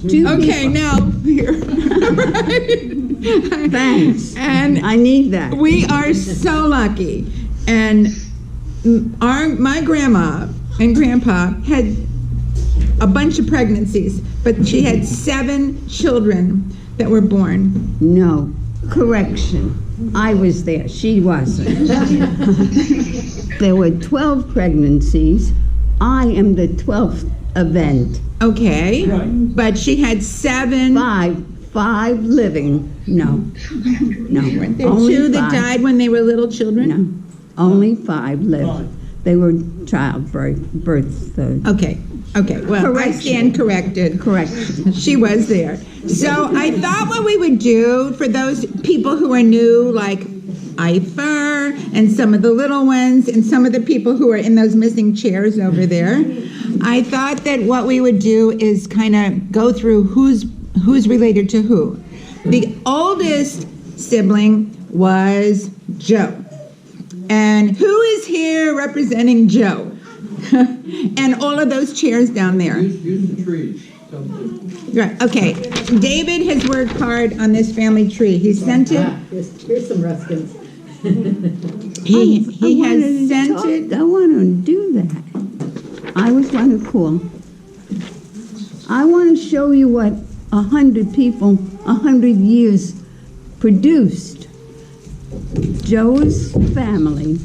Okay, now here. Thanks. And I need that. we are so lucky. And my grandma and grandpa had a bunch of pregnancies, but she had 7 children that were born. No, correction. I was there. She wasn't. There were 12 pregnancies. I am the 12th event. Okay, but she had 7. Five living. No. Weren't there Only 2 that 5. died when they were little children? No, only 5 lived. They were childbirths. Okay. Well, I Correction. stand corrected. Correction. She was there. So I thought what we would do for those people who are new, like Eifer and some of the little ones and some of the people who are in those missing chairs over there, I thought that what we would do is kind of go through who's related to who. The oldest sibling was Joe. And who is here representing Joe? And all of those chairs down there. Use the trees. Right, okay. David has worked hard on this family tree. He sent it. Here's some Ruskins. He has sent it. I want to do that. I was want to call. I want to show you what 100 people, 100 years produced. Joe's family.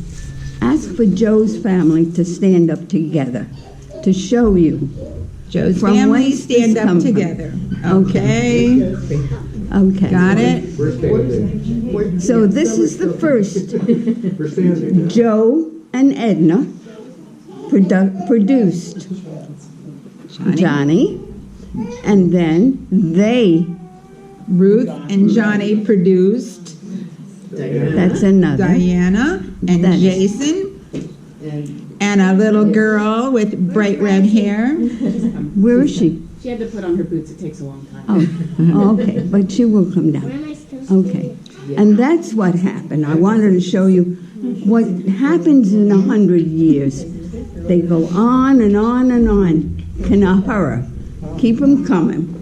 Ask for Joe's family to stand up together to show you. Joe's From family whence stand this up come from. together. Okay. Okay. Got it? We're standing. So this is the first. We're standing. Joe and Edna produced Johnny, and then they, Ruth and Johnny produced that's another. Diana and That's- Jason and a little girl with bright red hair. Where is she? She had to put on her boots. It takes a long time. Oh, okay, but she will come down. Okay, and that's what happened. I wanted to show you what happens in 100 years. They go on and on and on. Kanahara. Keep them coming.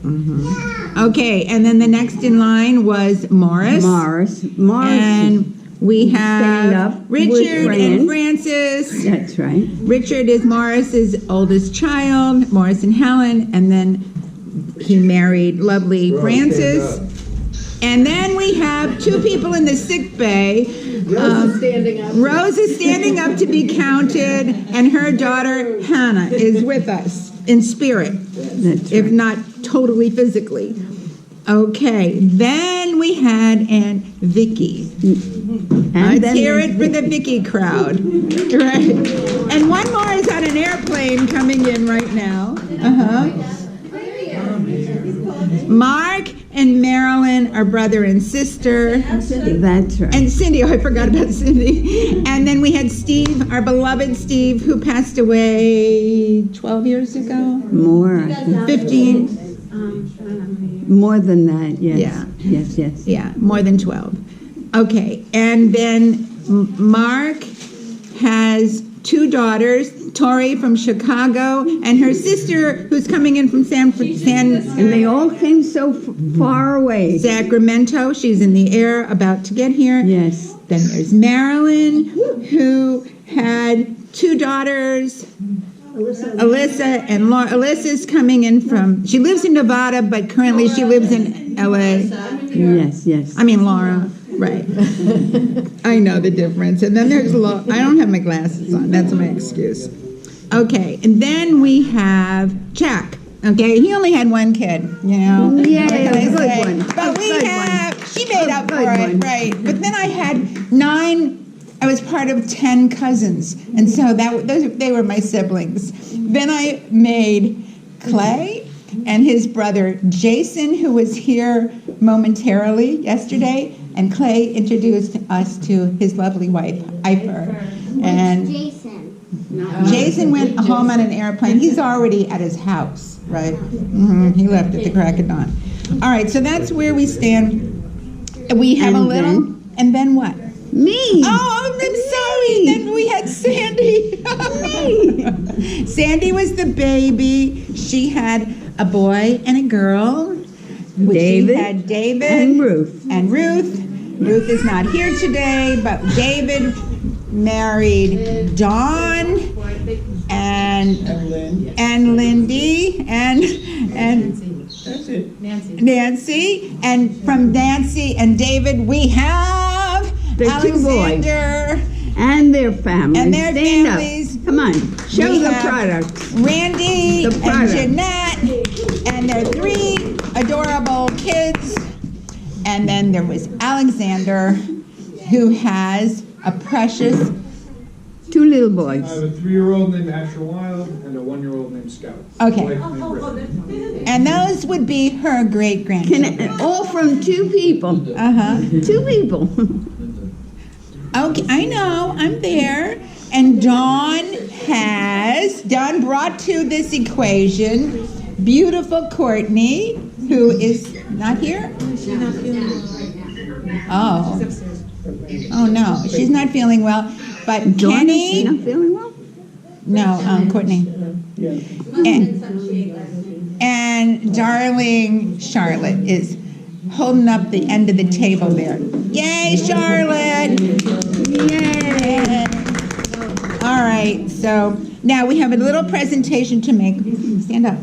Okay, and then the next in line was Morris. Morris. And we Stand have up with Richard Fran. and Francis. That's right. Richard is Morris's oldest child, Morris and Helen, and then he married lovely Francis. And then we have 2 people in the sick bay. Rose is standing up. Rose is standing up to be counted, and her daughter Hannah is with us in spirit, That's if right. not totally physically. Okay, then we had Aunt Vicky. And Let's then hear there's it for the Vicky crowd. Right. And one more is on an airplane coming in right now. Mark and Marilyn are brother and sister. That's right. And Cindy, oh, I forgot about Cindy. And then we had Steve, our beloved Steve, who passed away 12 years ago? More, I think. 15? More than that, yes. Yeah. Yes. Yeah, more than 12. Okay, and then Mark has 2 daughters, Tori from Chicago, and her sister who's coming in from And they all came so far away. Sacramento. She's in the air, about to get here. Yes. Then there's Marilyn, who had 2 daughters, Alyssa and Laura. Alyssa's coming in from, she lives in Nevada, but currently she lives in LA. Yes. I mean, Laura, right. I know the difference. And then there's Laura. I don't have my glasses on. That's my excuse. Okay, and then we have Jack. Okay, he only had 1 kid, you know. Yeah, What can I a good say? one. But A we good have, she made A up for good it, one. right. But then I had 9, I was part of 10 cousins. And so they were my siblings. Then I made Clay and his brother Jason, who was here momentarily yesterday. And Clay introduced us to his lovely wife, Eifer. And Jason went home on an airplane. He's already at his house, right? He left at the crack of dawn. All right, so that's where we stand. We have And a little, then? and then what? Me. Oh, I'm sorry. Then we had Sandy. Sandy was the baby. She had a boy and a girl. David She had David and Ruth. And Ruth. Ruth is not here today, but David married Dawn and Lindy and That's it. Nancy. And from Nancy and David, we have The 2 boys. Alexander. And their families. And their Stand families. Up. Come on, show We the have products. Randy The and product. Jeanette and their 3 adorable kids. And then there was Alexander, who has a precious, 2 little boys. I have a 3-year-old named Asher Wild and a 1-year-old named Scout. Okay. Wife named Griffin. and those would be her great grandchildren. All from 2 people. 2 people. Okay, I know, I'm there. And Dawn brought to this equation beautiful Courtney, who is not here? She's not feeling well. Oh. She's upstairs. Oh, no, she's not feeling well. But Dawn, Kenny, is she not feeling well? no, Courtney. And darling Charlotte is holding up the end of the table there. Yay, Charlotte! Yay! All right, so now we have a little presentation to make. Stand up.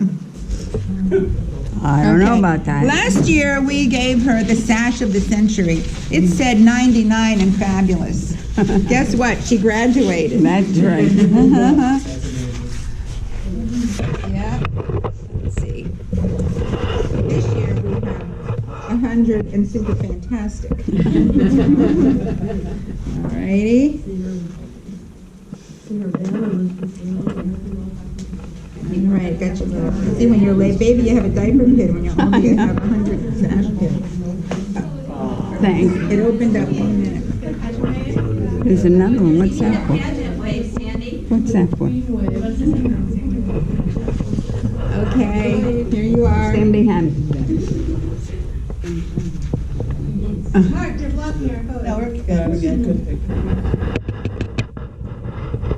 I don't know Okay. about that. Last year, we gave her the sash of the century. It said 99 and fabulous. Guess what? She graduated. That's right. Yeah. Let's see. This year we have 100 and super fantastic. All righty. All right, got you. See, when you're late, baby, you have a diaper pin. When you're older, you have 100 sash pins. Thanks. It opened up 1 minute. There's another one. What's that for? What's that for? Okay, here you are. Stand behind.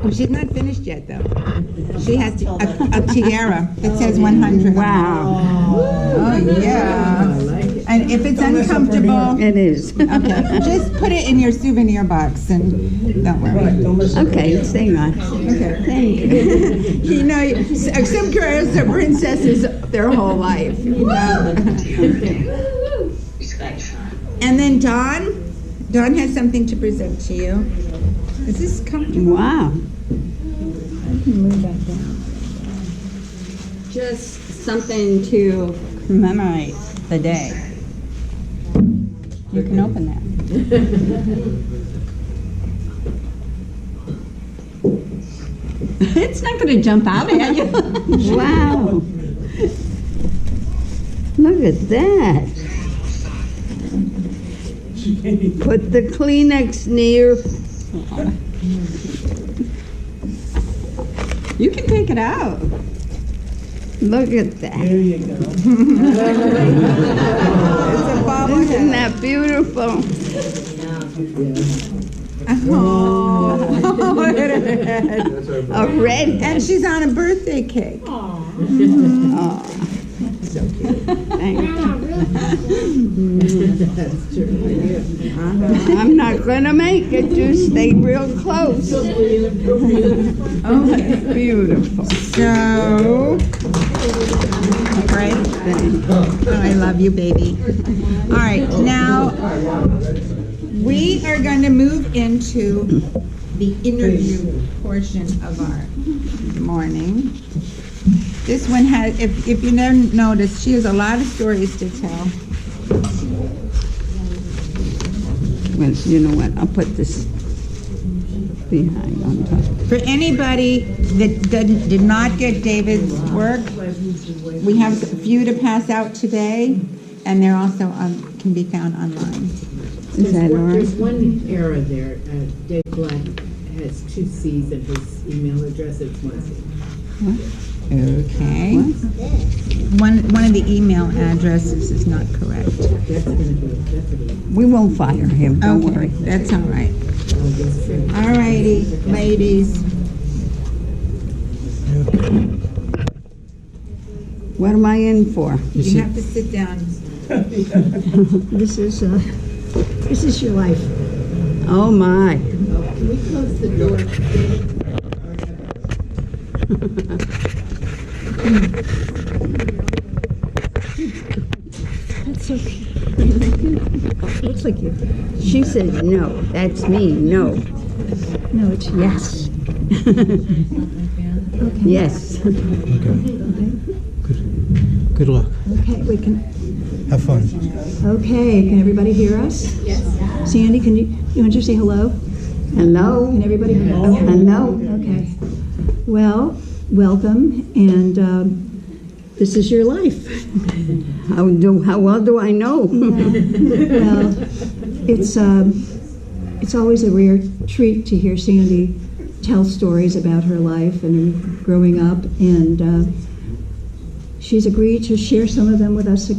Oh, she's not finished yet, though. She has a tiara that says 100. Wow. Oh, yeah. And if it's uncomfortable, It is. okay, just put it in your souvenir box and don't worry. Okay, stay on. Okay. Thank you. You know, some girls are princesses their whole life, you know. And then Dawn has something to present to you. Is this comfortable? Wow. I can move that down. Just something to commemorate the day. You can open that. It's not going to jump out at you. Wow. Look at that. Put the Kleenex near. You can take it out. Look at that. There you go. It's a bobble Isn't head. that beautiful? Oh, look at her head. That's our A red. And she's on a birthday cake. Oh, so cute. Thank you. I'm not gonna make it. Just stay real close. Okay. Beautiful. So, right? Oh, I love you, baby. All right, now we are going to move into the interview portion of our morning. This one has, if you never noticed, she has a lot of stories to tell. Well, you know what? I'll put this behind on top. For anybody that did not get David's work, we have a few to pass out today, and they're also can be found online. Is that all right? There's one error there. Dave Black has 2 C's in his email address. It's 1 C. Okay. One of the email addresses is not correct. That's gonna be, that's a good. We won't fire him. Don't Okay, worry. that's all right. All righty, ladies. What am I in for? You have to sit down. This is your life. Oh, my. Can we close the door? That's okay. Looks like you. She says no. That's me, no. No, it's yes. Okay. Yes. Good luck. Okay, we can. Have fun. Okay, can everybody hear us? Yes. Sandy, can you want to say hello? Hello? Can everybody? Hello? Okay. Well, welcome, and this is your life. How well do I know? Well, it's always a rare treat to hear Sandy tell stories about her life and growing up, and she's agreed to share some of them with us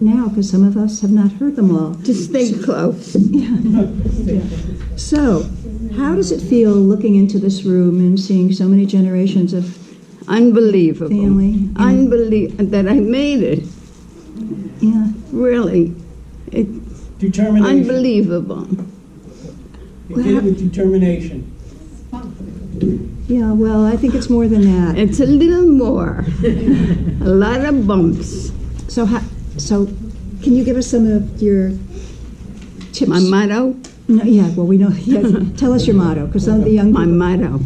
now because some of us have not heard them all. Just stay close. So, how does it feel looking into this room and seeing so many generations of Unbelievable. family? Unbelievable that I made it. Yeah. Really. Determination. Unbelievable. You did it with determination. Yeah, well, I think it's more than that. It's a little more. A lot of bumps. So, can you give us some of your tips? My motto? No, yeah, well, we know. Yeah, tell us your motto, because some of the young My people. motto.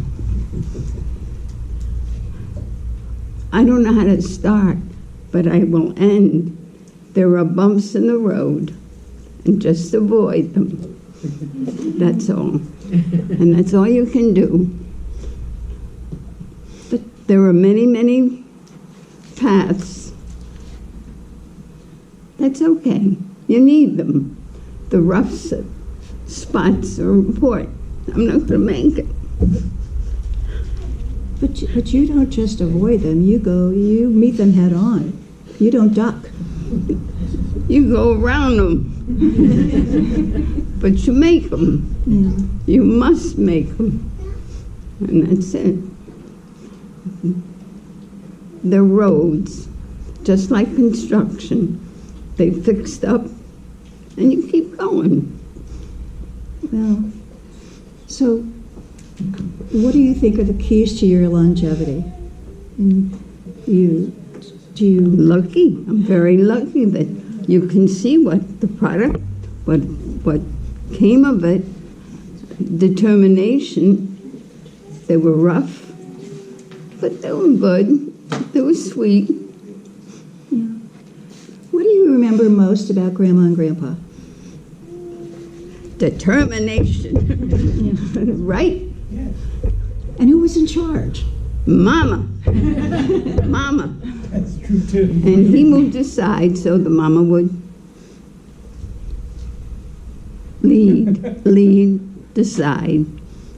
I don't know how to start, but I will end. There are bumps in the road, and just avoid them. That's all. And that's all you can do. But there are many, many paths. That's okay. You need them. The rough spots are important. I'm not going to make it. But you don't just avoid them. You meet them head on. You don't duck. You go around them. But you make them. Yeah. You must make them. And that's it. The roads, just like construction, they fixed up and you keep going. Well, so what do you think are the keys to your longevity? And do you Lucky. I'm very lucky that you can see what the product, what came of it. Determination. They were rough, but they were good. They were sweet. What do you remember most about Grandma and Grandpa? Determination. Right? And who was in charge? Mama. Mama. That's true too. And he moved aside so the mama would lead, decide.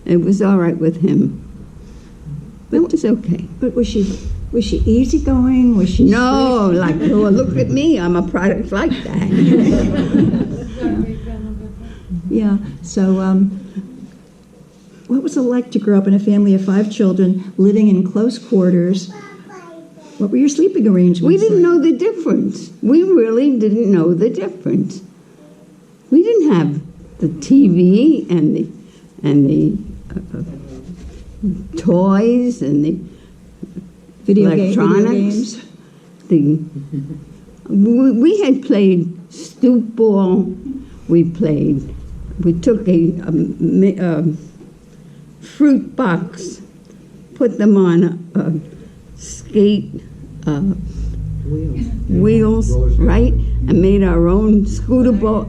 It was all right with him. It was okay. But was she easygoing? Was she No, like, oh, look at me, I'm a product like that. Yeah. So, what was it like to grow up in a family of 5 children living in close quarters? What were your sleeping arrangements? We didn't know the difference. We really didn't know the difference. We didn't have the TV and the toys and the video electronics. games. We had played stoop ball. We took a fruit box, put them on a skate wheels, right, and made our own scooter ball,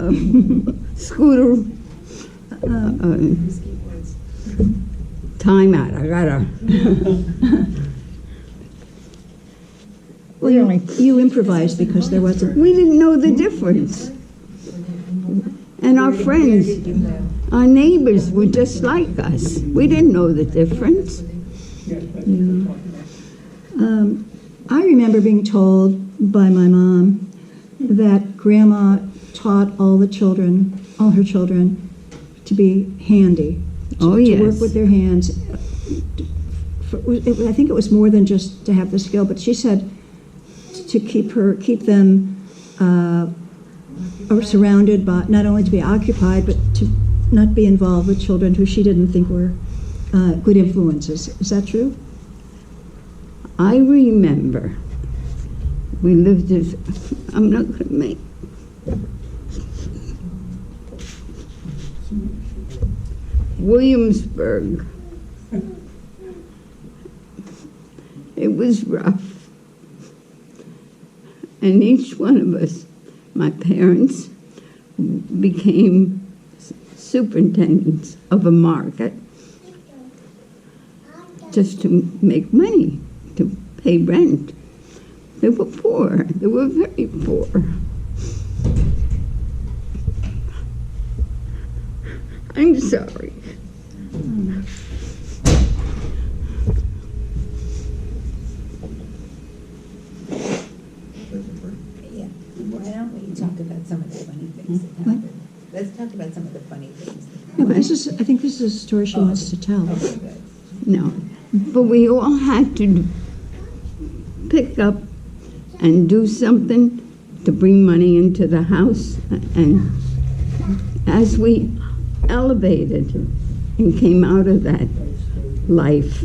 time out. I gotta. Well, you improvised because there wasn't. We didn't know the difference. And our friends, our neighbors were just like us. We didn't know the difference. Yeah. I remember being told by my mom that Grandma taught all her children, to be handy. Oh, to yes. work with their hands. I think it was more than just to have the skill, but she said to keep them or surrounded by, not only to be occupied, but to not be involved with children who she didn't think were good influences. Is that true? I remember we lived as, I'm not going to make, Williamsburg. It was rough. And each one of us, my parents, became superintendents of a market just to make money, to pay rent. They were poor. They were very poor. I'm sorry. Yeah. Why don't we talk about some of the funny things that happened? Let's talk about some of the funny things. No, but I think this is a story she wants to tell. Okay, good. No. But we all had to pick up and do something to bring money into the house. And as we elevated and came out of that life,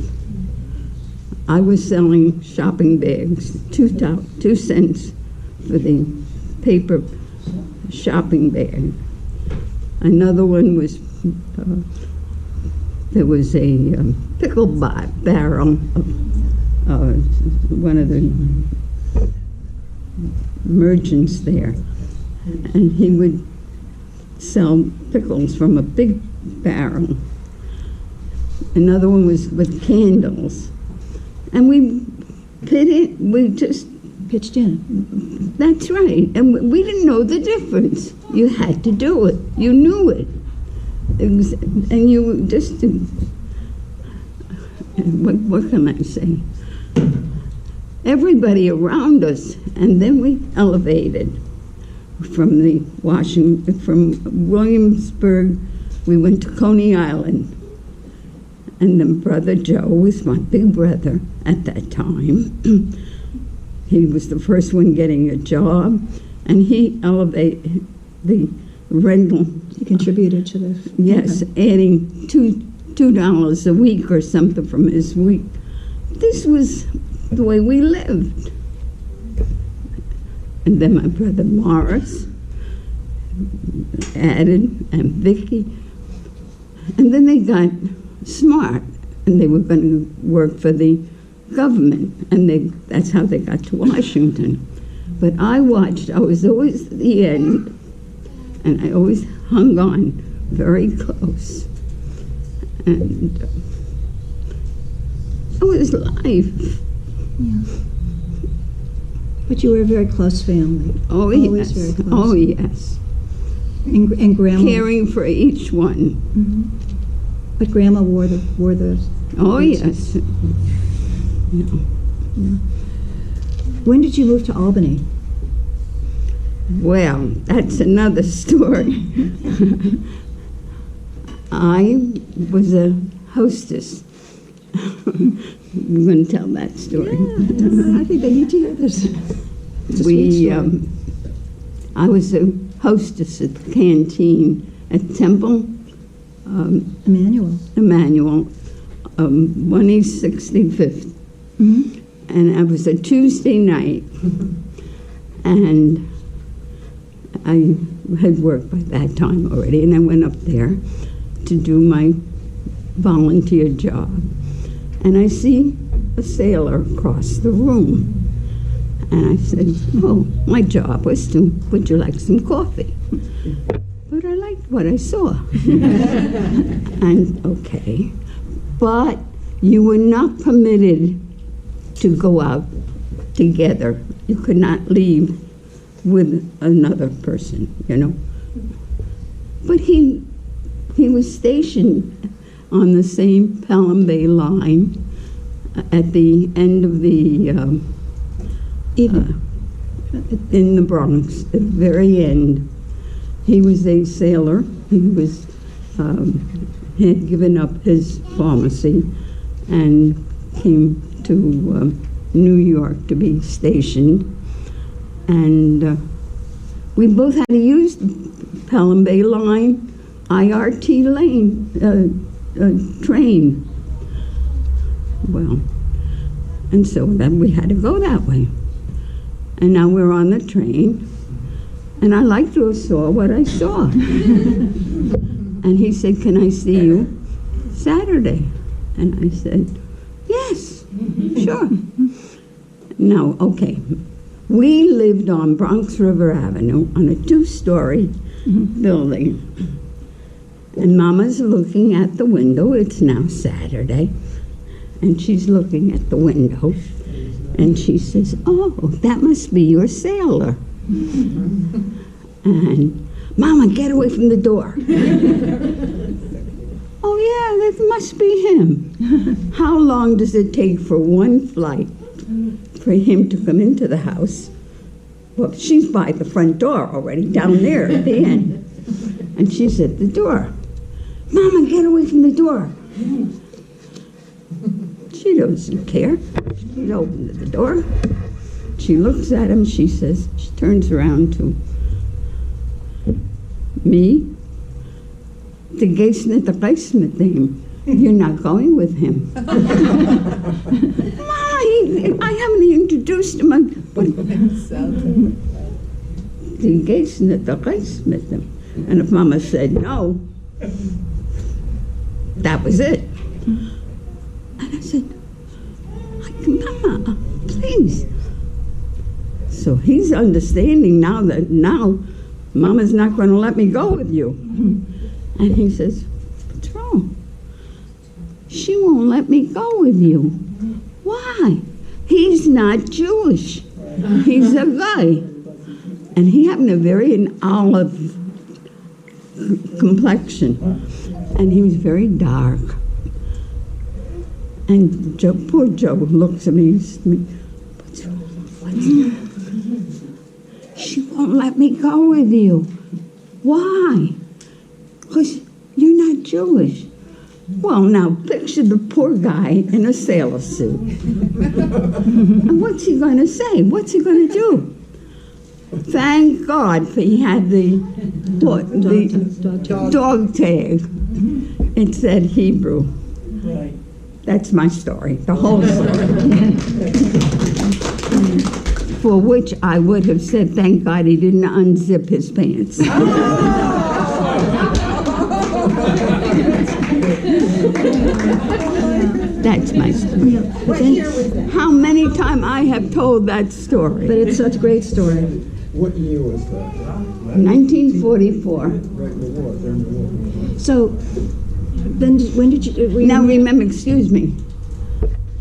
I was selling shopping bags, 2 cents for the paper shopping bag. Another one was, there was a pickle barrel of one of the merchants there, and he would sell pickles from a big barrel. Another one was with candles. And we just Pitched in. that's right. And we didn't know the difference. You had to do it. You knew it. And you just, what can I say? Everybody around us. And then we elevated from from Williamsburg, we went to Coney Island. And then Brother Joe was my big brother at that time. He was the first one getting a job, and he elevated the rental. He contributed to this. Yes, adding $2 a week or something from his week. This was the way we lived. And then my brother Morris added, and Vicky. And then they got smart, and they were going to work for the government, and that's how they got to Washington. But I was always at the end, and I always hung on very close. And it was life. Yeah. But you were a very close family. Oh, Always yes. very close. Oh, yes. And Grandma. Caring for each one. Mhm. But Grandma wore the. Oh, yes. Yeah. When did you move to Albany? Well, that's another story. I was a hostess. I'm going to tell that story. Yeah, I think they need to hear this. It's a sweet story. I was a hostess at the canteen at Temple Emmanuel. 165th. Mm-hmm. And it was a Tuesday night, and I had worked by that time already, and I went up there to do my volunteer job. And I see a sailor across the room. And I said, oh, my job was to, would you like some coffee? But I liked what I saw. And okay. But you were not permitted to go out together. You could not leave with another person, you know. But he was stationed on the same Pelham Bay line at the end of the, in the Bronx, at the very end. He was a sailor. He was, he had given up his pharmacy and came to New York to be stationed. And we both had to use the Pelham Bay line, IRT lane, train. Well, and so then we had to go that way. And now we're on the train, and I like to have saw what I saw. And he said, "Can I see you Saturday?" And I said, "Yes, sure." Now, okay, we lived on Bronx River Avenue on a 2-story building. And Mama's looking at the window. It's now Saturday. And she's looking at the window. And she says, "Oh, that must be your sailor." And, "Mama, get away from the door." "Oh, yeah, that must be him." How long does it take for one flight for him to come into the house? Well, she's by the front door already, down there at the end. And she's at the door. "Mama, get away from the door." She doesn't care. She opened the door. She looks at him. She says, she turns around to me. "The guy's not the place with him. You're not going with him." "Ma, I haven't introduced him. The guy's not the place with him. And if Mama said no, that was it. And I said, "Mama, please." So he's understanding now that now Mama's not going to let me go with you. And he says, "What's wrong?" "She won't let me go with you." "Why?" "He's not Jewish. He's a guy." And he happened to very an olive complexion. And he was very dark. And Joe, poor Joe looks at me and says to me, "What's wrong? What's wrong?" "She won't let me go with you." "Why?" "Because you're not Jewish." Well, now picture the poor guy in a sailor suit. And what's he going to say? What's he going to do? Thank God he had the dog tag. It said Hebrew. Right. That's my story, the whole story. For which I would have said, thank God he didn't unzip his pants. That's my story. But then, How many times I have told that story? but it's such a great story. What year was that? 1944. Right in the war, during the war. So, then when did you? Were you Now remember, excuse me,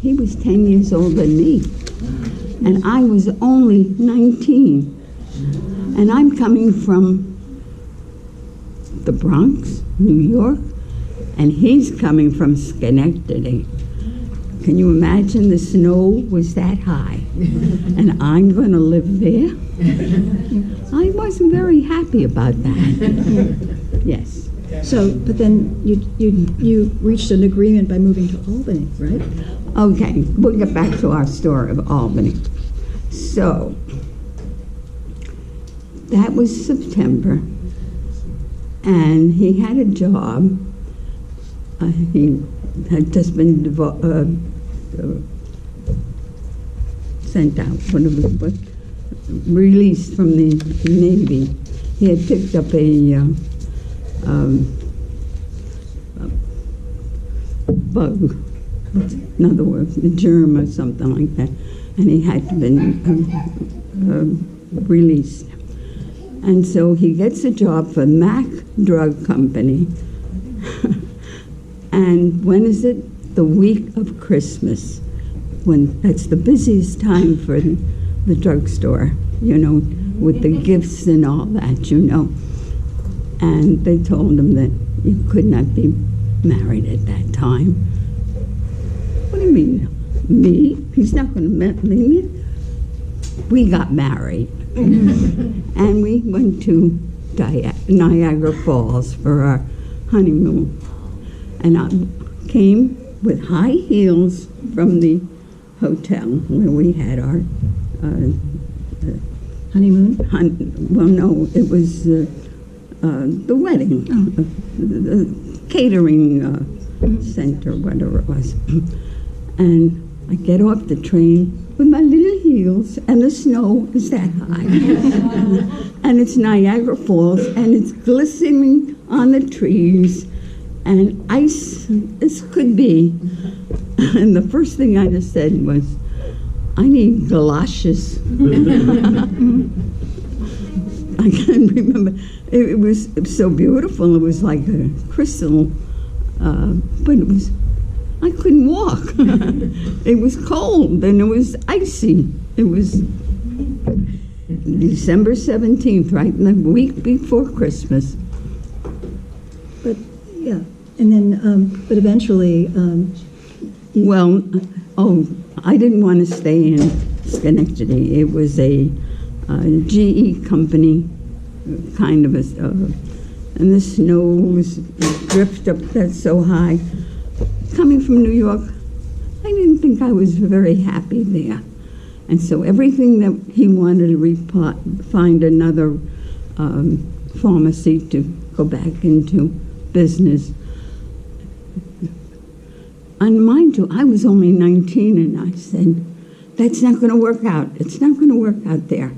he was 10 years older than me, and I was only 19. And I'm coming from the Bronx, New York, and he's coming from Schenectady. Can you imagine the snow was that high? And I'm going to live there? I wasn't very happy about that. Yes. So, but then you reached an agreement by moving to Albany, right? Okay, we'll get back to our story of Albany. So, that was September, and he had a job. He had just been sent out, released from the Navy. He had picked up a bug, in other words, a germ or something like that, and he had been released. And so he gets a job for Mac Drug Company. And when is it? The week of Christmas. When that's the busiest time for the drugstore, you know, with the gifts and all that, you know. And they told him that you could not be married at that time. What do you mean? Me? He's not going to marry me? We got married. And we went to Niagara Falls for our honeymoon. And I came with high heels from the hotel where we had our Honeymoon? Well, no, it was the wedding, the catering center, whatever it was. And I get off the train with my little heels, and the snow is that high. And it's Niagara Falls, and it's glistening on the trees, and ice as could be. And the first thing I just said was, I need galoshes. I can't remember. It was so beautiful. It was like a crystal, but it was, I couldn't walk. It was cold and it was icy. It was December 17th, right, the week before Christmas. But, yeah. And then, but eventually, Well, I didn't want to stay in Schenectady. It was a GE company, kind of and the snow was drifted up that so high. Coming from New York, I didn't think I was very happy there. And so everything that he wanted to find another pharmacy to go back into business. And mind you, I was only 19, and I said, that's not going to work out. It's not going to work out there.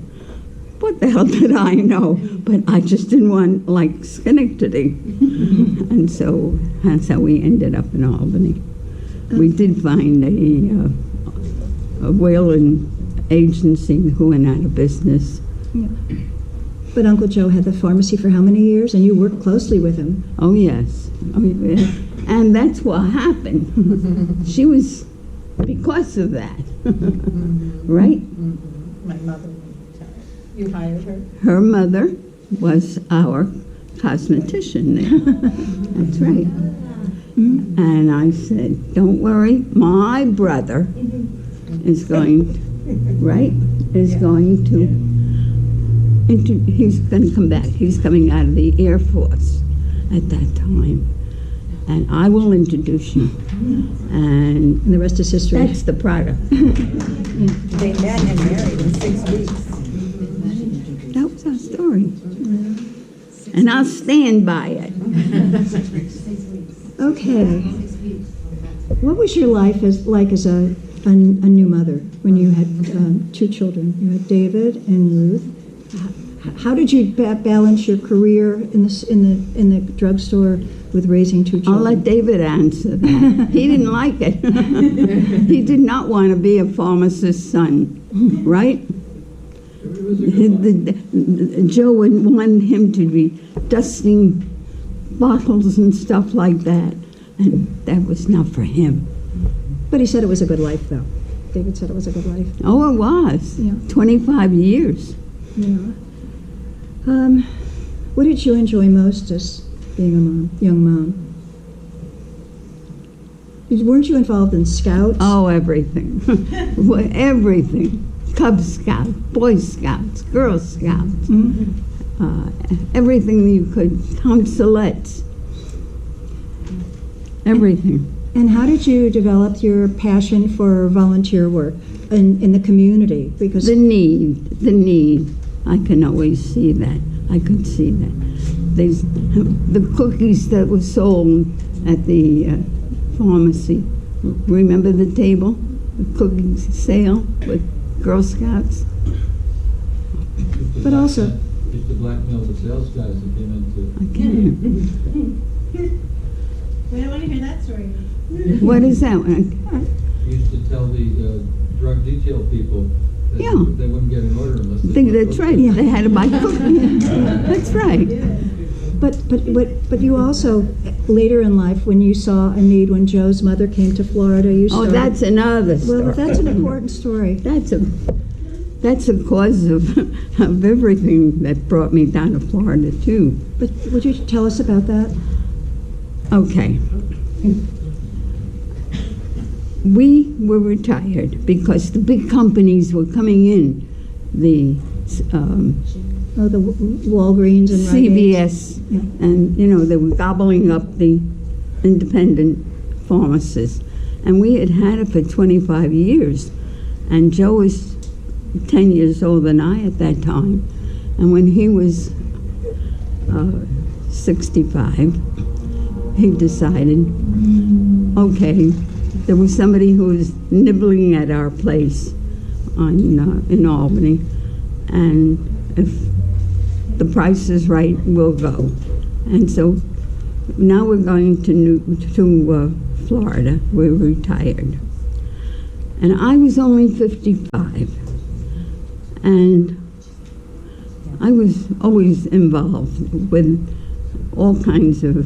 What the hell did I know? But I just didn't want, like, Schenectady. And so that's how we ended up in Albany. We did find a whaling agency who went out of business. yeah. But Uncle Joe had the pharmacy for how many years? And you worked closely with him. Oh, yes. Oh, yeah. And that's what happened. She was, because of that, right? My mother, you hired her? Her mother was our cosmetician there. That's right. And I said, don't worry, my brother is going, he's going to come back. He's coming out of the Air Force at that time. And I will introduce you. And And the rest is history. that's the product. They met and married in 6 weeks. That was our story. And I'll stand by it. Okay. What was your life like as a new mother when you had 2 children? You had David and Ruth. How did you balance your career in the drugstore with raising 2 children? I'll let David answer that. He didn't like it. He did not want to be a pharmacist's son, right? Joe would want him to be dusting bottles and stuff like that, and that was not for him. But he said it was a good life, though. David said it was a good life. Oh, it was. Yeah. 25 years. Yeah. What did you enjoy most as being a young mom? Weren't you involved in Scouts? Oh, everything. Everything. Cub Scouts, Boy Scouts, Girl Scouts. Everything you could. Consulettes. Everything. And how did you develop your passion for volunteer work in the community? Because The need. I can always see that. I could see that. The cookies that were sold at the pharmacy. Remember the table? The cookie sale with Girl Scouts? But also, Used to blackmail the sales guys that came into. I can't. We don't want to hear that story. What is that one? Used to tell the drug detail people that Yeah. they wouldn't get an order unless they. That's right. They had to buy cookies. That's right. but you also later in life, when you saw a need, when Joe's mother came to Florida, you Oh, started. that's another story. Well, that's an important story. That's a cause of everything that brought me down to Florida too. But would you tell us about that? Okay. We were retired because the big companies were coming in. The Oh, the Walgreens and Rite Aids. CVS, and they were gobbling up the independent pharmacists. And we had had it for 25 years. And Joe was 10 years older than I at that time. And when he was 65, he decided, okay, there was somebody who was nibbling at our place in Albany, and if the price is right, we'll go. And so now we're going to Florida. We're retired. And I was only 55. And I was always involved with all kinds of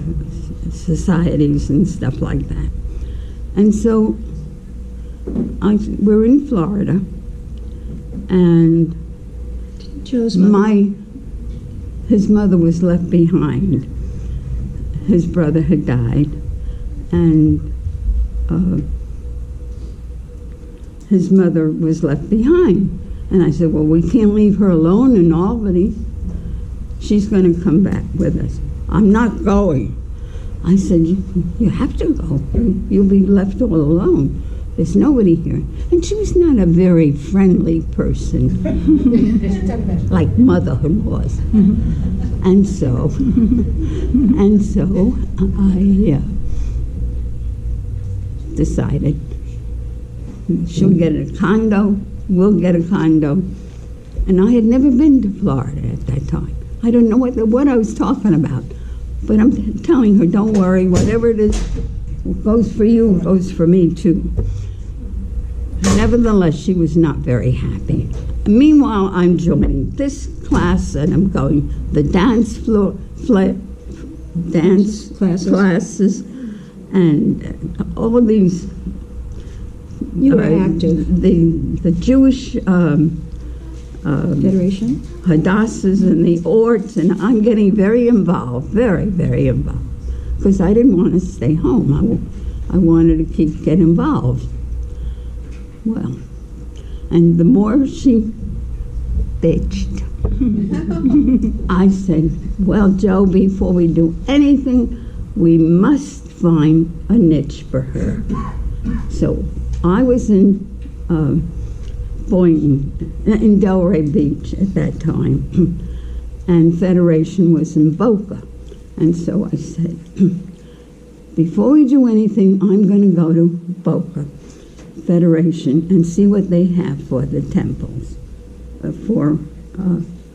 societies and stuff like that. And so we're in Florida, and Joe's mother. His mother was left behind. His brother had died, and his mother was left behind. And I said, well, we can't leave her alone in Albany. She's going to come back with us. I'm not going. I said, you have to go. You'll be left all alone. There's nobody here. And she was not a very friendly person, like motherhood was. And so I decided she'll get a condo, we'll get a condo. And I had never been to Florida at that time. I don't know what I was talking about. But I'm telling her, don't worry, whatever it is, what goes for you goes for me too. Nevertheless, she was not very happy. Meanwhile, I'm joining this class, and I'm going the dance classes, and all of these. You were active. The Jewish Federation? Hadassahs and the Orts, and I'm getting very involved, very, very involved, because I didn't want to stay home. I wanted to get involved. Well, and the more she bitched, I said, well, Joe, before we do anything, we must find a niche for her. So I was in Boynton, in Delray Beach at that time, and Federation was in Boca. And so I said, before we do anything, I'm going to go to Boca Federation and see what they have for the temples, for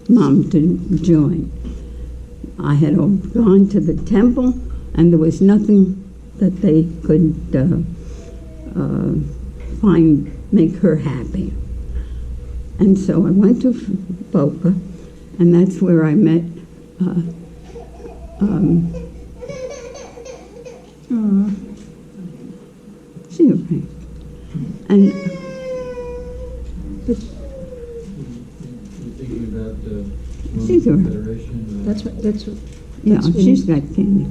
Mom to join. I had gone to the temple, and there was nothing that they could make her happy. And so I went to Boca, and that's where I met she okay. And You're thinking about She's all right. Federation? That's what. yeah, That's when- she's got candy.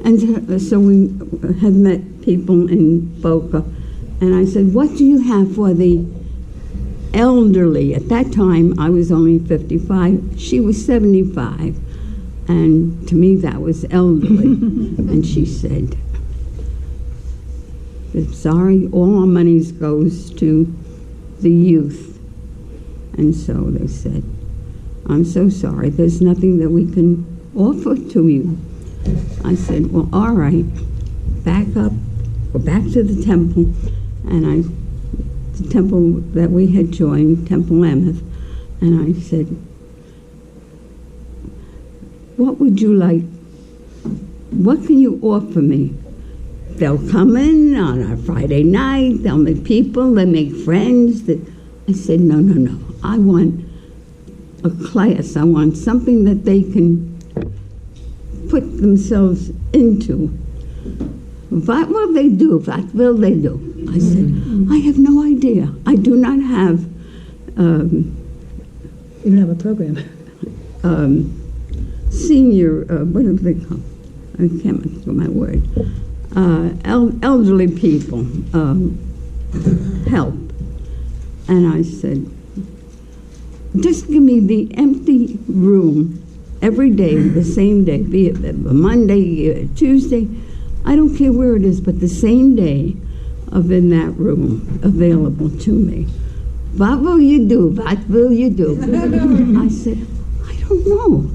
And so we had met people in Boca, and I said, what do you have for the elderly? At that time, I was only 55. She was 75. And to me, that was elderly. And she said, sorry, all our money goes to the youth. And so they said, I'm so sorry, there's nothing that we can offer to you. I said, well, all right, back up, go back to the temple. And the temple that we had joined, Temple Emeth, and I said, what would you like? What can you offer me? They'll come in on a Friday night, they'll meet people, they make friends. I said, no, I want a class. I want something that they can put themselves into. What will they do? What will they do? I said, I have no idea. I do not have You don't have a program. senior, what do they call? I can't remember my word. Elderly people help. And I said, just give me the empty room every day, the same day, be it Monday, Tuesday, I don't care where it is, but the same day of in that room available to me. what will you do? What will you do? I said, I don't know.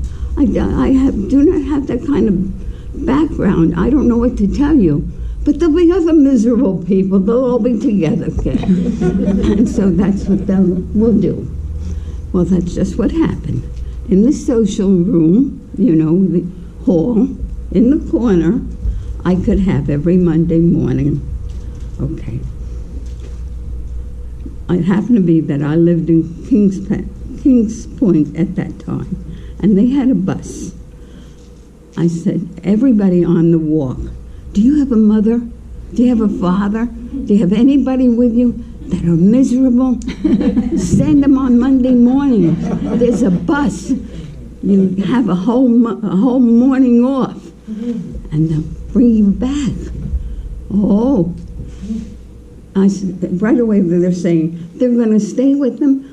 Do not have that kind of background. I don't know what to tell you. But there'll be other miserable people. They'll all be together again. And so that's what we'll do. Well, that's just what happened. In the social room, the hall, in the corner, I could have every Monday morning. Okay. It happened to be that I lived in Kings Point at that time, and they had a bus. I said, everybody on the walk, do you have a mother? Do you have a father? Do you have anybody with you that are miserable? Send them on Monday morning. There's a bus. You have a whole morning off, and they'll bring you back. Oh. I said, right away they're saying, they're going to stay with them?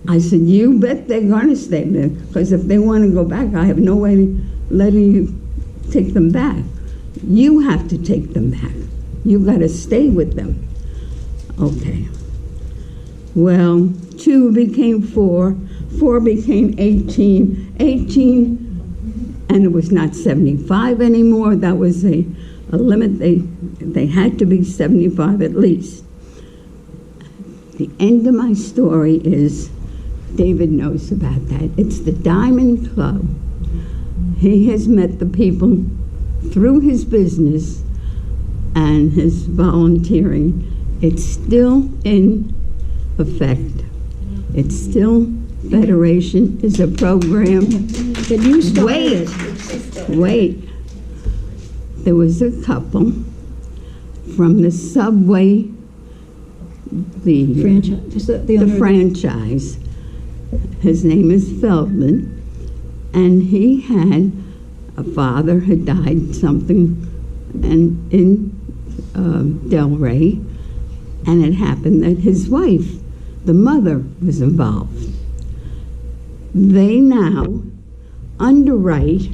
I said, you bet they're going to stay there, because if they want to go back, I have no way letting you take them back. You have to take them back. You got to stay with them. Okay. Well, 2 became 4, 4 became 18, 18, and it was not 75 anymore. That was a limit. They had to be 75 at least. The end of my story is, David knows about that. It's the Diamond Club. He has met the people through his business and his volunteering. It's still in effect. It's still, Federation is a program. But you started. Wait. There was a couple from the Subway, the Franchise. The franchise. His name is Feldman, and he had a father had died something and in Delray, and it happened that his wife, the mother, was involved. They now underwrite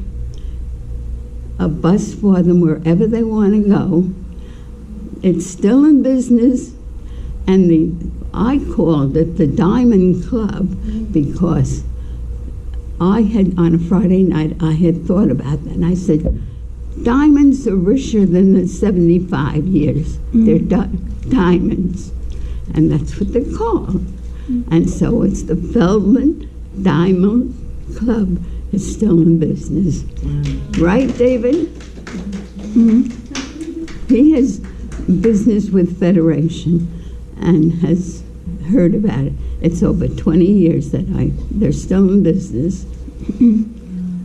a bus for them wherever they want to go. It's still in business, and I called it the Diamond Club because I had, on a Friday night, I had thought about that, and I said, diamonds are richer than the 75 years. They're diamonds, and that's what they're called. And so it's the Feldman Diamond Club. Is still in business. Right, David? He has business with Federation and has heard about it. It's over 20 years that they're still in business,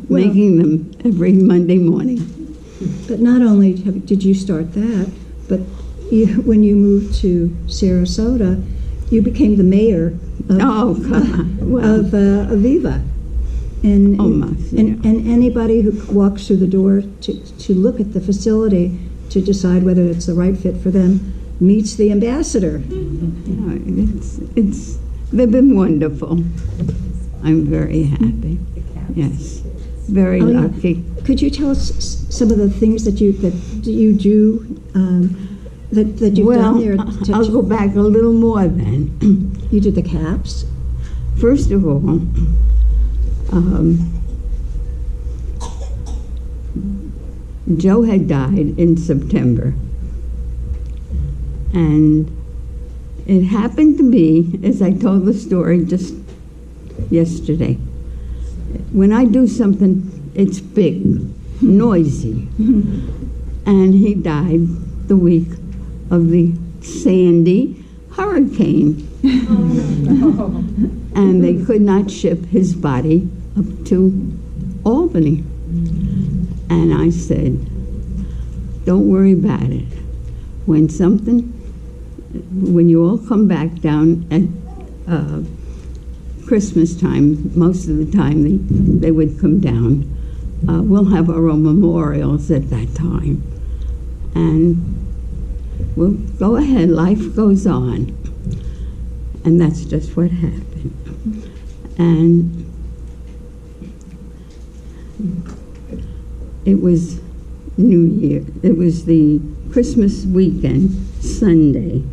making them every Monday morning. But not only did you start that, but when you moved to Sarasota, you became the mayor of Aviva. And, and anybody who walks through the door to look at the facility to decide whether it's the right fit for them meets the ambassador. They've been wonderful. I'm very happy. Yes, very lucky. Could you tell us some of the things that you do that you've done there? I'll go back a little more then. You did the caps. First of all, Joe had died in September, and it happened to be, as I told the story just yesterday, when I do something, it's big, noisy, and he died the week of the Sandy hurricane. And they could not ship his body up to Albany. And I said, don't worry about it. When you all come back down at Christmas time, most of the time they would come down. We'll have our own memorials at that time. And we'll go ahead, life goes on. And that's just what happened. And it was New Year. It was the Christmas weekend, Sunday.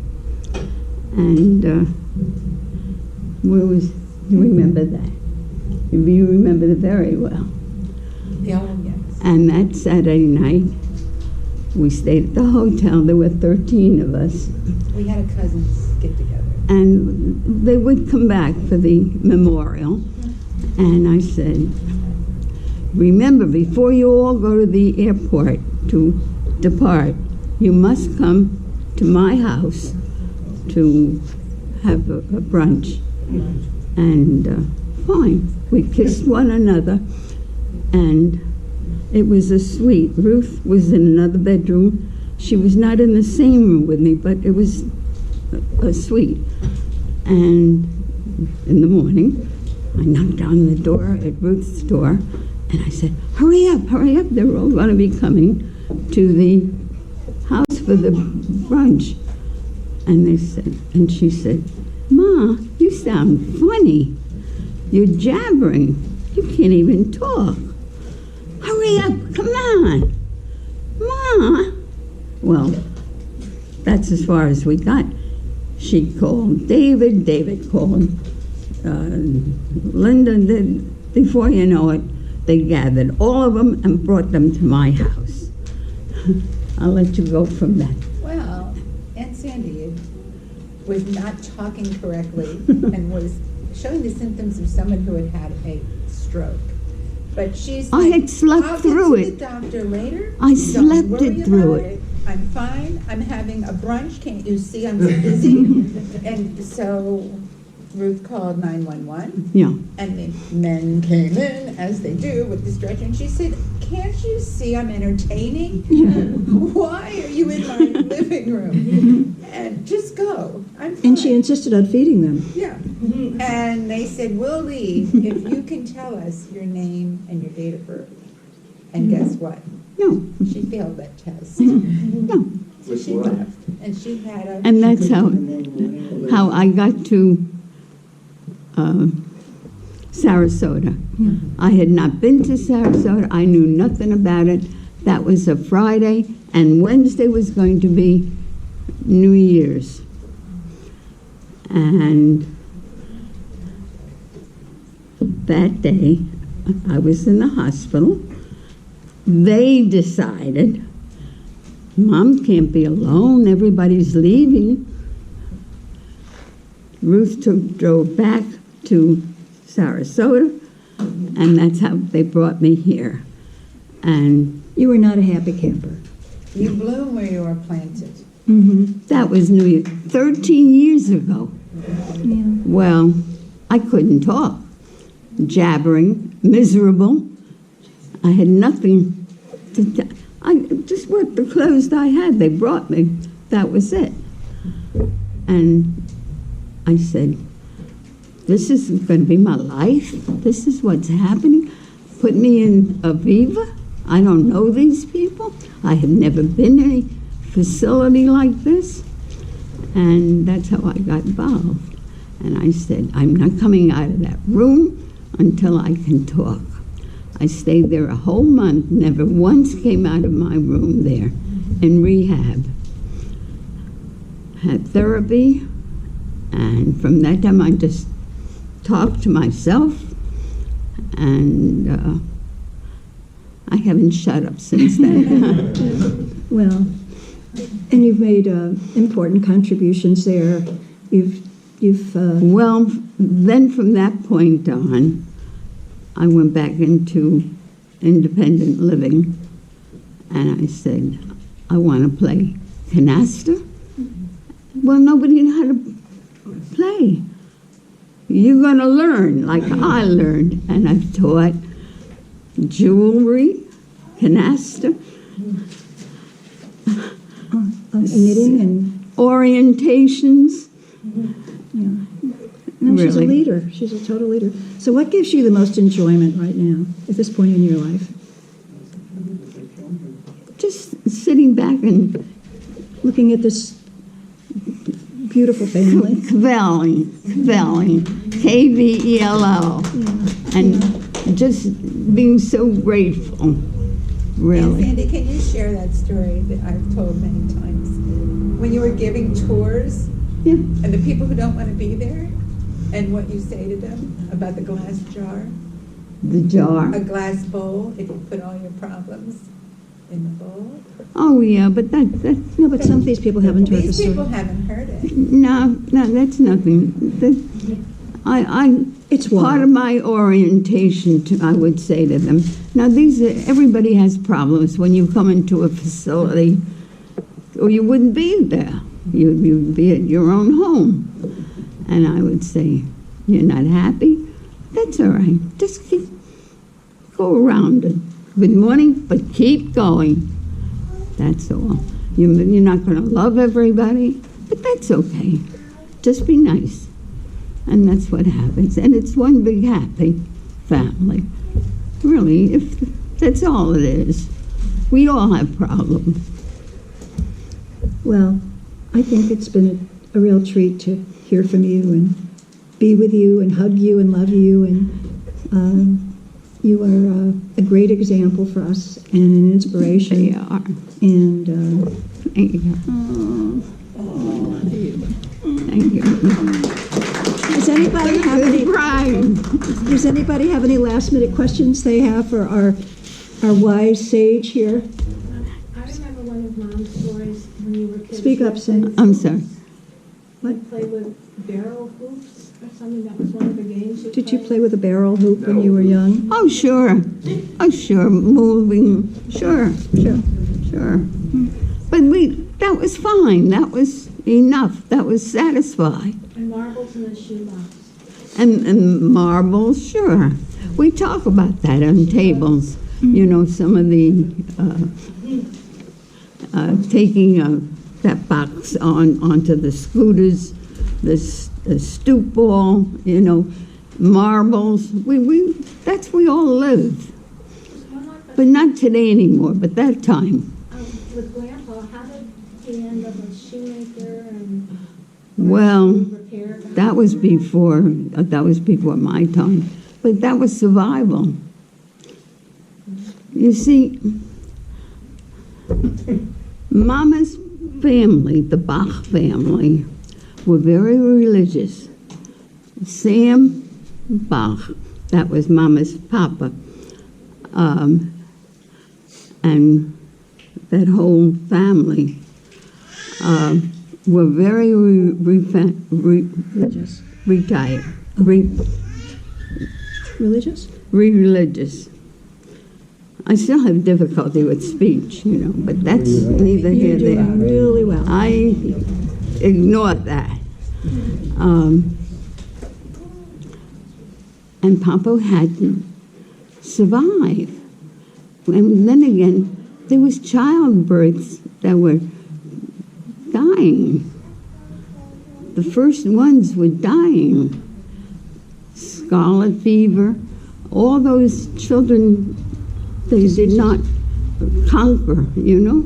And Where was, you remember that? You remember it very well. Yeah, yes. And that Saturday night, we stayed at the hotel. There were 13 of us. We had a cousins get together. And they would come back for the memorial. And I said, remember, before you all go to the airport to depart, you must come to my house to have a brunch. And fine, we kissed one another, and it was a suite. Ruth was in another bedroom. She was not in the same room with me, but it was a suite. And in the morning, I knocked on the door at Ruth's door, and I said, hurry up, they're all going to be coming to the house for the brunch. And they said, and she said, Ma, you sound funny. You're jabbering. You can't even talk. Hurry up, come on. Ma. Well, that's as far as we got. She called David called Linda. Before you know it, they gathered all of them and brought them to my house. I'll let you go from that. Well, Aunt Sandy was not talking correctly and was showing the symptoms of someone who had had a stroke. But she's I had slept I'll through get it. to the doctor later. I Don't slept worry it through about it. I'm fine. I'm having a brunch. Can't you see I'm so busy? And so Ruth called 911. Yeah. And the men came in, as they do, with the stretcher, and she said, can't you see I'm entertaining? Why are you in my living room? And just go. I'm fine. And she insisted on feeding them. Yeah. And they said, we'll leave if you can tell us your name and your date of birth. And guess what? No. She failed that test. No. So she left. And she had a... And that's how I got to Sarasota. I had not been to Sarasota. I knew nothing about it. That was a Friday, and Wednesday was going to be New Year's. And that day, I was in the hospital. They decided, Mom can't be alone. Everybody's leaving. Ruth drove back to Sarasota, and that's how they brought me here. And You were not a happy camper. You bloom where you are planted. that was New Year, 13 years ago. Yeah. Well, I couldn't talk. Jabbering, miserable. I had nothing to I just what the clothes I had, they brought me. That was it. And I said, this is going to be my life? This is what's happening? Put me in Aviva? I don't know these people. I have never been in a facility like this. And that's how I got involved. And I said, I'm not coming out of that room until I can talk. I stayed there a whole month, never once came out of my room there in rehab. Had therapy, and from that time I just talked to myself, and I haven't shut up since then. Well, and you've made important contributions there. You've Well, then from that point on, I went back into independent living, and I said, I want to play canasta. Well, nobody knew how to play. You're going to learn like I learned, and I've taught jewelry, canasta, knitting and orientations. no, she's a Really? leader. She's a total leader. So what gives you the most enjoyment right now at this point in your life? Just sitting back and Looking at this beautiful family. kvelling, Kvelo, and just being so grateful, And really. Sandy, can you share that story that I've told many times? When you were giving tours, Yeah. and the people who don't want to be there, And what you say to them about the glass jar? The jar. A glass bowl, if you put all your problems in the bowl? Oh, yeah, but that No, but some of these people haven't heard the These people story. haven't heard it. no, that's nothing. It's part of wild. my orientation, I would say to them. Now, everybody has problems when you come into a facility, or you wouldn't be there. You'd be at your own home. And I would say, you're not happy? That's all right. Just go around it. Good morning, but keep going. That's all. You're not going to love everybody, but that's okay. Just be nice. And that's what happens. And it's one big happy family. Really, if that's all it is. We all have problems. Well, I think it's been a real treat to hear from you and be with you and hug you and love you. And you are a great example for us and an inspiration. They are. And Thank you. Thank you. does anybody have any? Does anybody have any last-minute questions they have for our wise sage here? I remember one of Mom's stories when you were kids. Speak up, Sam. I'm sorry. You played with barrel hoops or something. That was one of the games you Did you play with a barrel hoop when you were young? Oh, sure. Oh, sure. Moving. Sure. But that was fine. That was enough. That was satisfied. And marbles in the shoebox. And marbles, sure. We talk about that on tables. You know, some of the taking that box onto the scooters, the stoop ball, you know, marbles. That's we all lived. But not today anymore, but that time. With Grandpa, how did he end up a shoemaker and Well, repair? that was before my time. But that was survival. You see, Mama's family, the Bach family, were very religious. Sam Bach, that was Mama's papa, and that whole family were very Religious. retired, Religious? religious. I still have difficulty with speech, you know, but that's neither here You're nor doing there. really well. I ignored that. And Papa had to survive. And then again, there was childbirths that were dying. The first ones were dying. Scarlet fever, all those children, they did not conquer, you know?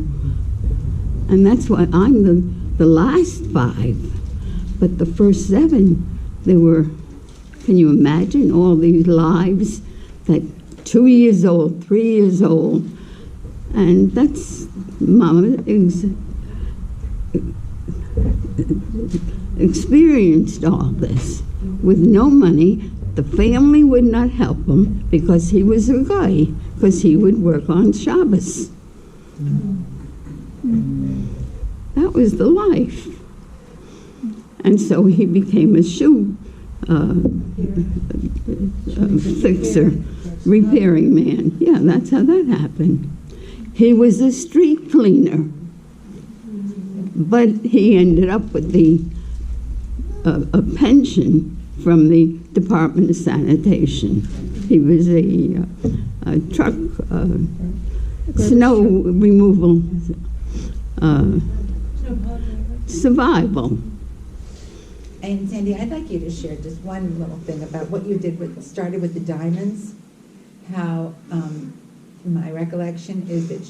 And that's why I'm the last 5. But the first 7, they were, can you imagine all these lives that 2 years old, 3 years old, and that's Mama experienced all this with no money. The family would not help him because he was a guy, because he would work on Shabbos. That was the life. And so he became a shoe fixer, repairing man. Yeah, that's how that happened. He was a street cleaner, but he ended up with a pension from the Department of Sanitation. He was a truck snow removal survival. And Sandy, I'd like you to share just one little thing about what you did started with the diamonds. How my recollection is that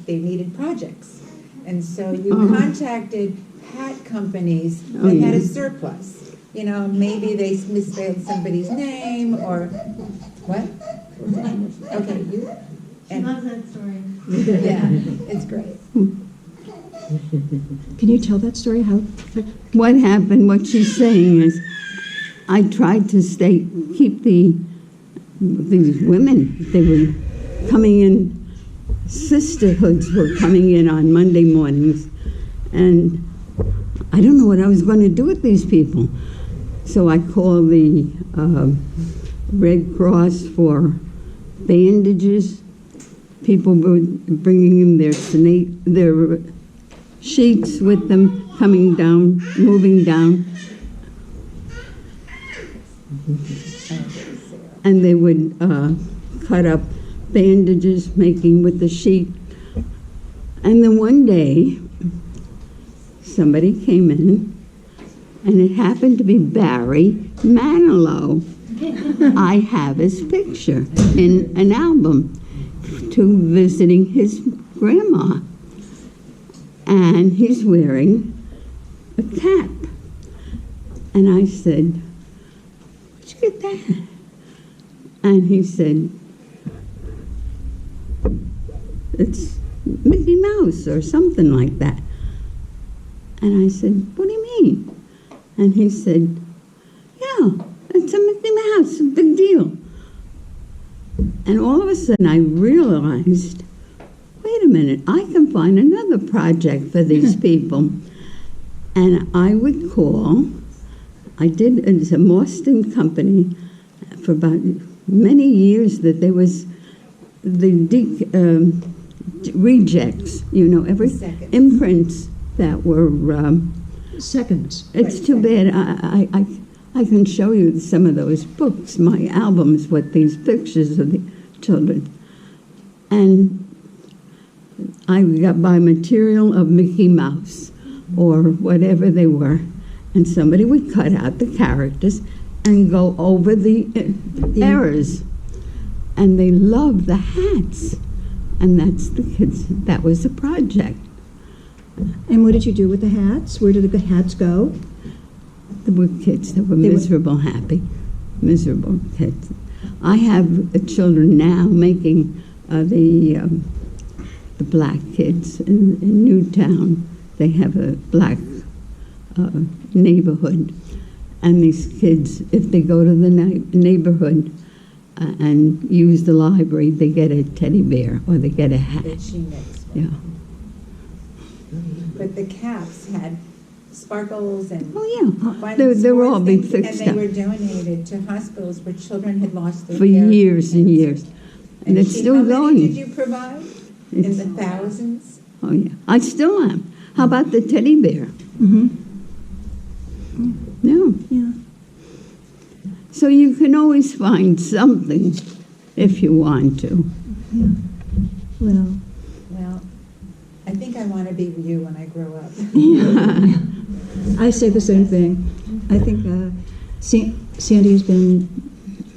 they needed projects, and so you contacted hat companies that had a surplus. You know, maybe they misspelled somebody's name or what? Okay, you. I love that story. Yeah, it's great. Can you tell that story? How? What happened, what she's saying is, I tried to keep these women, they were coming in, sisterhoods were coming in on Monday mornings, and I don't know what I was going to do with these people. So I called the Red Cross for bandages. People were bringing in their sheets with them, coming down, moving down. And they would cut up bandages, making with the sheet. And then one day, somebody came in, and it happened to be Barry Manilow. I have his picture in an album to visiting his grandma. And he's wearing a cap. And I said, "Where'd you get that?" And he said, "It's Mickey Mouse or something like that." And I said, "What do you mean?" And he said, "Yeah, it's a Mickey Mouse, a big deal." And all of a sudden I realized, wait a minute, I can find another project for these people. And I would call, it's a Boston company for about many years that there was the rejects, every Seconds. imprints that were, Seconds. it's too bad, I can show you some of those books, my albums with these pictures of the children. And I got by material of Mickey Mouse or whatever they were, and somebody would cut out the characters and go over the errors. And they loved the hats. And that's the kids, that was the project. And what did you do with the hats? Where did the hats go? There were kids that were miserable, miserable kids. I have children now making the black kids in Newtown. They have a black neighborhood. And these kids, if they go to the neighborhood and use the library, they get a teddy bear or they get a hat. That she makes. Yeah. But the caps had sparkles and Oh, yeah. fun They were all sports being things, fixed and up they were donated to hospitals where children had lost their for hair years and years. And it's how still many going. did you provide? In It's- the thousands? Oh, yeah. I still am. How about the teddy bear? Mm-hmm. No. Yeah. So you can always find something if you want to. Well, Well, I think I want to be you when I grow up. I say the same thing. I think Sandy has been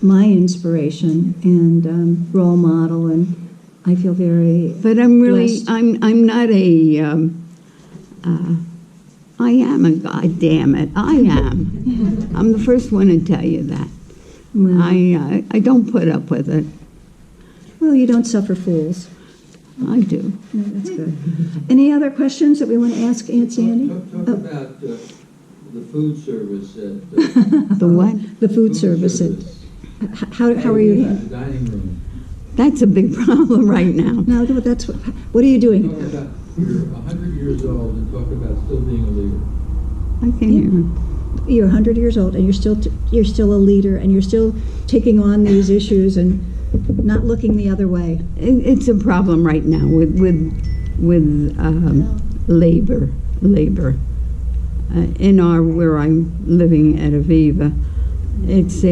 my inspiration and role model, and I feel very But I'm really, blessed. I'm not a, I am a goddammit. I am. I'm the first one to tell you that. Well, I don't put up with it. well, you don't suffer fools. I do. No, that's good. Any other questions that we want to ask Aunt Sandy? Talk Oh. about the food service at The what? The food service. How are you? the dining room. That's a big problem right now. No, that's what are you Talk doing? about you're 100 years old and talk about still being a leader. I can hear. You're 100 years old and you're still a leader and you're still taking on these issues and not looking the other way. It's a problem right now with labor. In where I'm living at Aviva, it's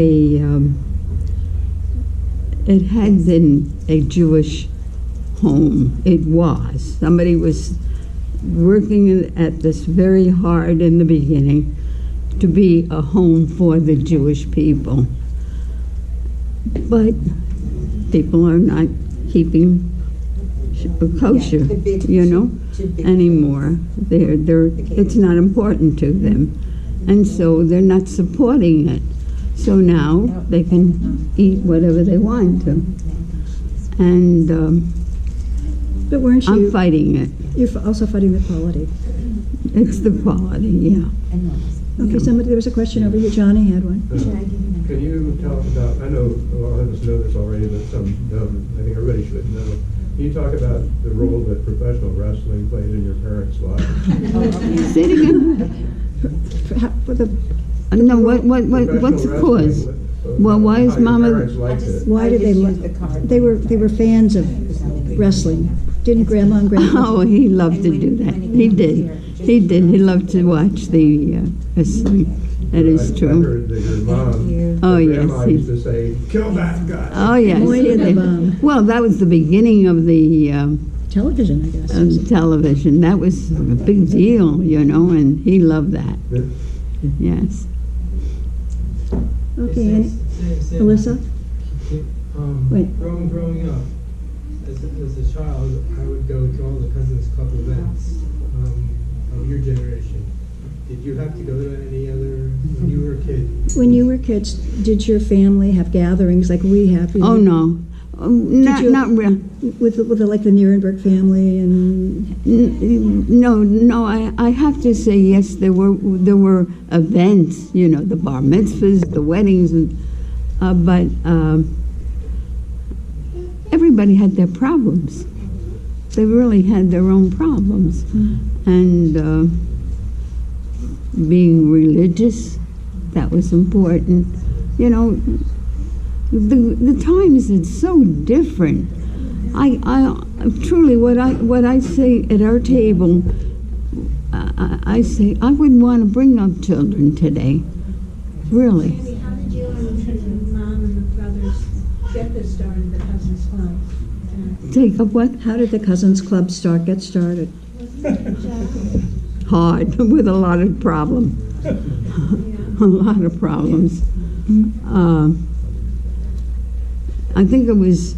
it had been a Jewish home. It was. Somebody was working at this very hard in the beginning to be a home for the Jewish people. But people are not keeping kosher, Yeah, the big- too big. anymore. It's not important to them. And so they're not supporting it. So now they can eat whatever they want to. And But weren't I'm you? fighting it. You're also fighting the quality. It's the quality, yeah. Enormous. Okay, there was a question over here. Johnny had one. Can you talk about, I know a lot of us know this already, but some don't, I think everybody should know. Can you talk about the role that professional wrestling played in your parents' lives? Say it again. For the, No, what's the cause? Well, why is How your Mama? parents liked it. why did they? They were fans of wrestling. Didn't Grandma and Grandpa? Oh, he loved to do that. He did. He did. He loved to watch the wrestling. That is I true. heard that your mom, Oh, your yes, grandma he- used to say, kill that guy. Oh, yes. Moy and the he did. Bum. Well, that was the beginning of the Television, I guess. television. That was a big deal, you know, and he loved that. Yes. Okay, Melissa? Wait. Growing up, as a child, I would go to all the Cousins Club events of your generation. Did you have to go to any other when you were a kid? When you were kids, did your family have gatherings like we have? Oh, no. Not real. With like the Nuremberg family and No, I have to say yes. There were events, you know, the bar mitzvahs, the weddings, but everybody had their problems. They really had their own problems, and being religious, that was important. You know, the times it's so different. I truly what I say at our table, I say I wouldn't want to bring up children today, really. Maybe how did you and your mom and the brothers get this started, the Cousins Club? Take up what? how did the Cousins Club get started? Hard, with a lot of problems. A lot of problems. I think it was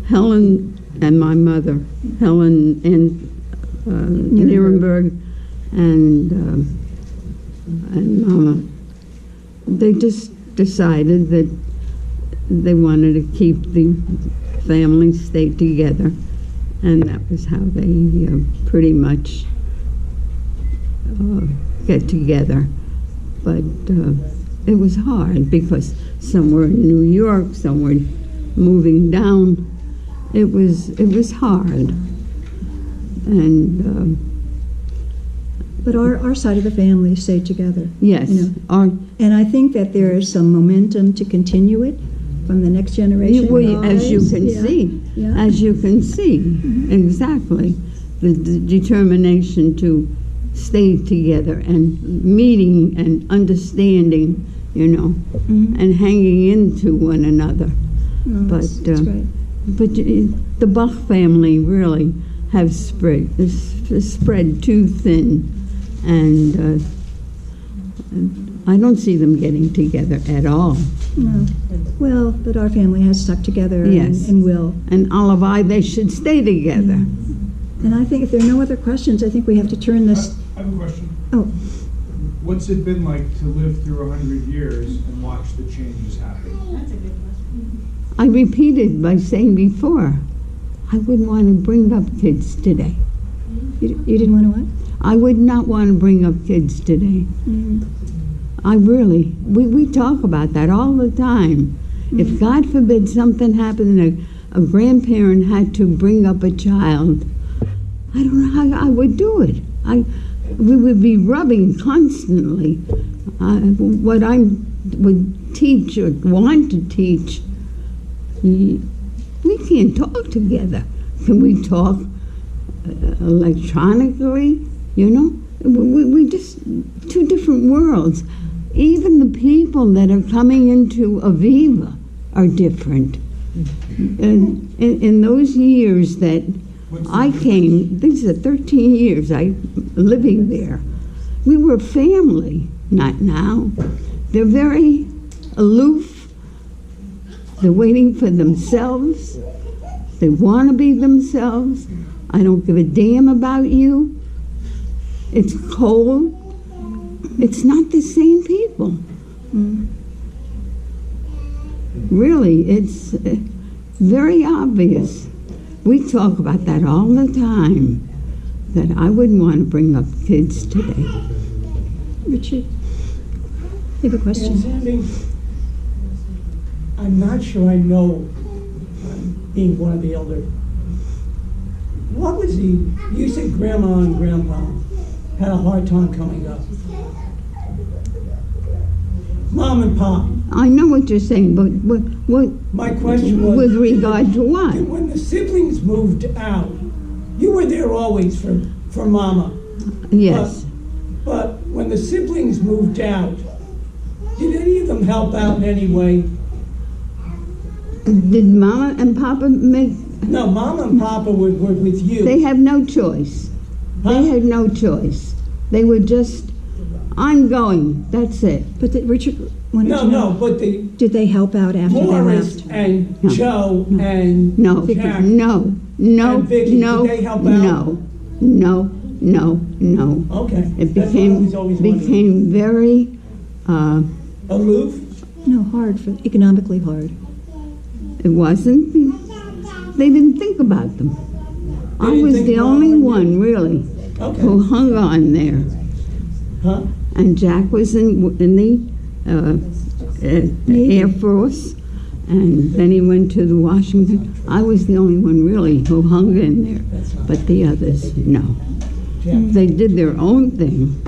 Helen and my mother, Helen in Nuremberg, and Mama. They just decided that they wanted to keep the family stay together, and that was how they pretty much get together. But it was hard because some were in New York, some were moving down. It was hard, and But our side of the family stayed together. yes, You know. And I think that there is some momentum to continue it from the next generation. as you can Yeah. see, Yeah. as you can see, exactly, the determination to stay together and meeting and understanding, you know, Mhm. and hanging into one another. No, that's great. But the Bach family really have spread too thin, and I don't see them getting together at all. No. Well, but our family has stuck together Yes. and will. And Olive, they should stay together. And I think if there are no other questions, I think we have to turn this. I have a question. Oh, What's it been like to live through 100 years and watch the changes happen? That's a good question. I repeated by saying before, I wouldn't want to bring up kids today. you didn't want to what? I would not want to bring up kids today. Mm-hmm. We talk about that all the time. If God forbid something happened and a grandparent had to bring up a child, I don't know how I would do it. We would be rubbing constantly. What I would teach or want to teach, we can't talk together. Can we talk electronically? You know, we just two different worlds. Even the people that are coming into Aviva are different. And in those years that I came, these are 13 years living there. We were family, not now. They're very aloof. They're waiting for themselves. They want to be themselves. I don't give a damn about you. It's cold. It's not the same people. Really, it's very obvious. We talk about that all the time, that I wouldn't want to bring up kids today. Richard? You have a question? And Sandy, I'm not sure I know, being one of the elder, what was you said grandma and grandpa had a hard time coming up. Mom and pop, I know what you're saying, but what my question was. with regard to what? When the siblings moved out, you were there always for Mama. Yes. But when the siblings moved out, did any of them help out in any way? Did Mama and Papa make? No, Mama and Papa were with you. They have no choice. Huh? They had no choice. They were just, I'm going. That's it. But Richard wanted to know, but the did they help out after they Morris left? and No. Joe and No, Jack. no, no, And Vicky, no, did they help out? no. Okay. It That's what I was always wondering. became very, Aloof? No, economically hard. it wasn't, they didn't think about them. I didn't was think the about only them? one, really, Okay. who hung on there. Huh? And Jack was in the Air Force, and then he went to the Washington. I was the only one really who hung in there, but the others, no. Jack. They did their own thing.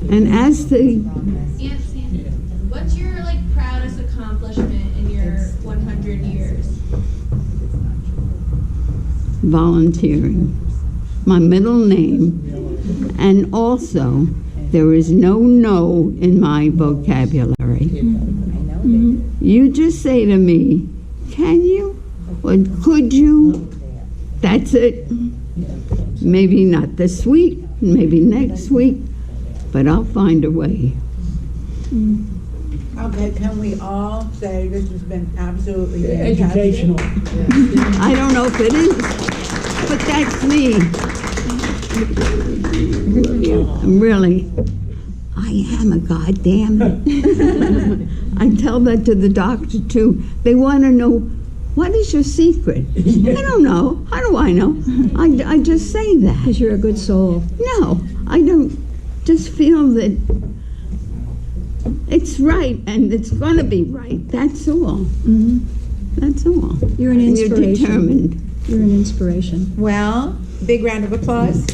And as the, Aunt Sandy, what's your proudest accomplishment in your 100 years? volunteering, my middle name, and also there is no in my vocabulary. You just say to me, can you or could you? That's it. Maybe not this week, maybe next week, but I'll find a way. Okay, can we all say this has been absolutely fantastic? Educational. I don't know if it is, but that's me. Really, I am a goddamn. I tell that to the doctor too. They want to know, what is your secret? I don't know. How do I know? I just say that. Because you're a good soul. No, I don't. Just feel that it's right and it's going to be right. That's all. That's all. You're an And inspiration. You're determined. You're an inspiration. Well, big round of applause.